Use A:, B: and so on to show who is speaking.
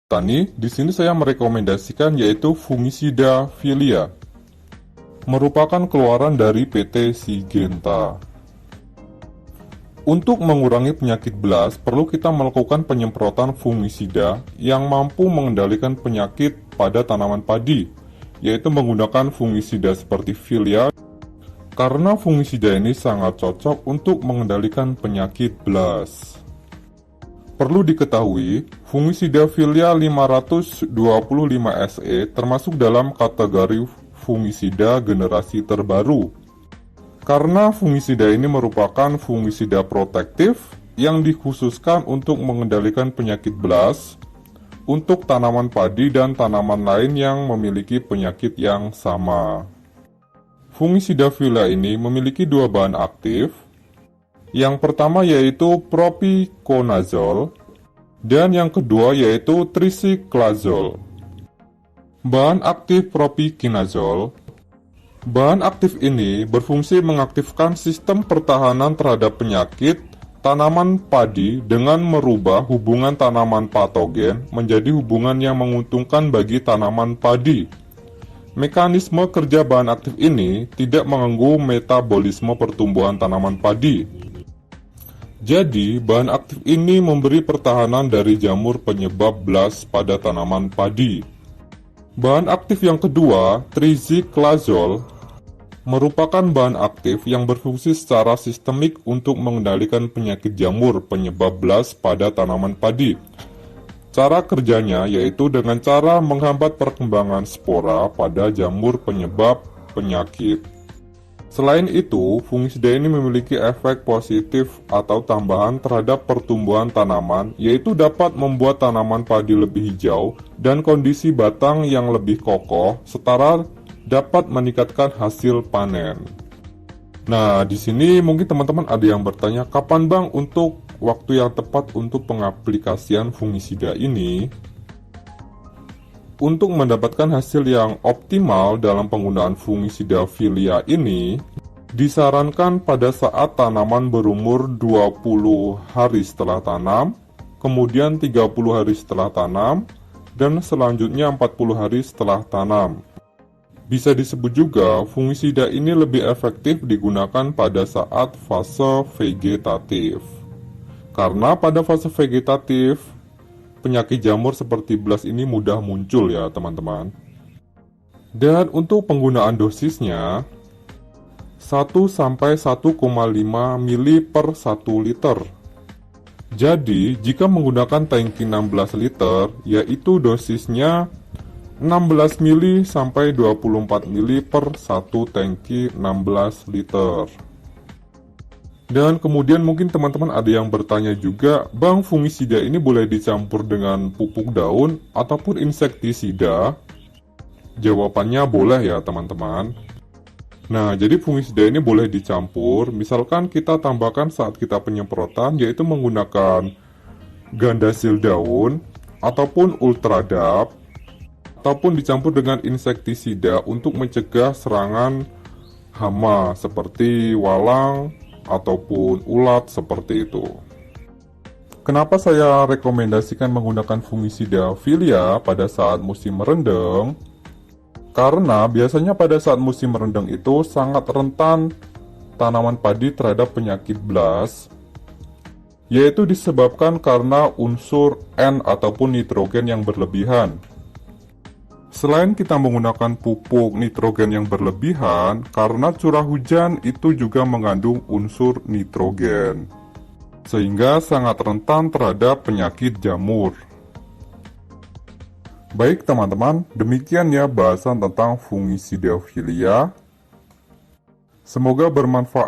A: Tani, di sini saya merekomendasikan yaitu fungisida Filia, merupakan keluaran dari PT Syngenta. Untuk mengurangi penyakit belas, perlu kita melakukan penyemprotan fungisida yang mampu mengendalikan penyakit pada tanaman padi, yaitu menggunakan fungisida seperti Filia, karena fungisida ini sangat cocok untuk mengendalikan penyakit belas. Perlu diketahui, fungisida Filia 525 SE termasuk dalam kategori fungisida generasi terbaru. Karena fungisida ini merupakan fungisida protektif yang dikhususkan untuk mengendalikan penyakit belas untuk tanaman padi dan tanaman lain yang memiliki penyakit yang sama. Fungisida Filia ini memiliki dua bahan aktif. Yang pertama yaitu propiconazole, dan yang kedua yaitu tricyclazole. Bahan aktif propiconazole. Bahan aktif ini berfungsi mengaktifkan sistem pertahanan terhadap penyakit tanaman padi dengan merubah hubungan tanaman patogen menjadi hubungan yang menguntungkan bagi tanaman padi. Mekanisme kerja bahan aktif ini tidak mengganggu metabolisme pertumbuhan tanaman padi. Jadi, bahan aktif ini memberi pertahanan dari jamur penyebab belas pada tanaman padi. Bahan aktif yang kedua, tricyclazole, merupakan bahan aktif yang berfungsi secara sistemik untuk mengendalikan penyakit jamur penyebab belas pada tanaman padi. Cara kerjanya yaitu dengan cara menghambat perkembangan spora pada jamur penyebab penyakit. Selain itu, fungisida ini memiliki efek positif atau tambahan terhadap pertumbuhan tanaman, yaitu dapat membuat tanaman padi lebih hijau dan kondisi batang yang lebih kokoh, setara dapat meningkatkan hasil panen. Nah, di sini mungkin teman-teman ada yang bertanya, kapan bang untuk waktu yang tepat untuk pengaplikasian fungisida ini? Untuk mendapatkan hasil yang optimal dalam penggunaan fungisida Filia ini, disarankan pada saat tanaman berumur 20 hari setelah tanam, kemudian 30 hari setelah tanam, dan selanjutnya 40 hari setelah tanam. Bisa disebut juga, fungisida ini lebih efektif digunakan pada saat fase vegetatif. Karena pada fase vegetatif, penyakit jamur seperti belas ini mudah muncul ya teman-teman. Dan untuk penggunaan dosisnya 1-1,5 ml per 1 liter. Jadi jika menggunakan tangki 16 liter, yaitu dosisnya 16 ml sampai 24 ml per 1 tangki 16 liter. Dan kemudian mungkin teman-teman ada yang bertanya juga, bang fungisida ini boleh dicampur dengan pupuk daun ataupun insektisida? Jawabannya boleh ya teman-teman. Nah, jadi fungisida ini boleh dicampur, misalkan kita tambahkan saat kita penyemprotan, yaitu menggunakan gandasil daun, ataupun ultradap, ataupun dicampur dengan insektisida untuk mencegah serangan hama seperti walang, ataupun ulat seperti itu. Kenapa saya rekomendasikan menggunakan fungisida Filia pada saat musim merendeng? Karena biasanya pada saat musim merendeng itu sangat rentan tanaman padi terhadap penyakit belas, yaitu disebabkan karena unsur N ataupun nitrogen yang berlebihan. Selain kita menggunakan pupuk nitrogen yang berlebihan, karena curah hujan itu juga mengandung unsur nitrogen, sehingga sangat rentan terhadap penyakit jamur. Baik teman-teman, demikian ya bahasan tentang fungisida Filia. Semoga bermanfaat.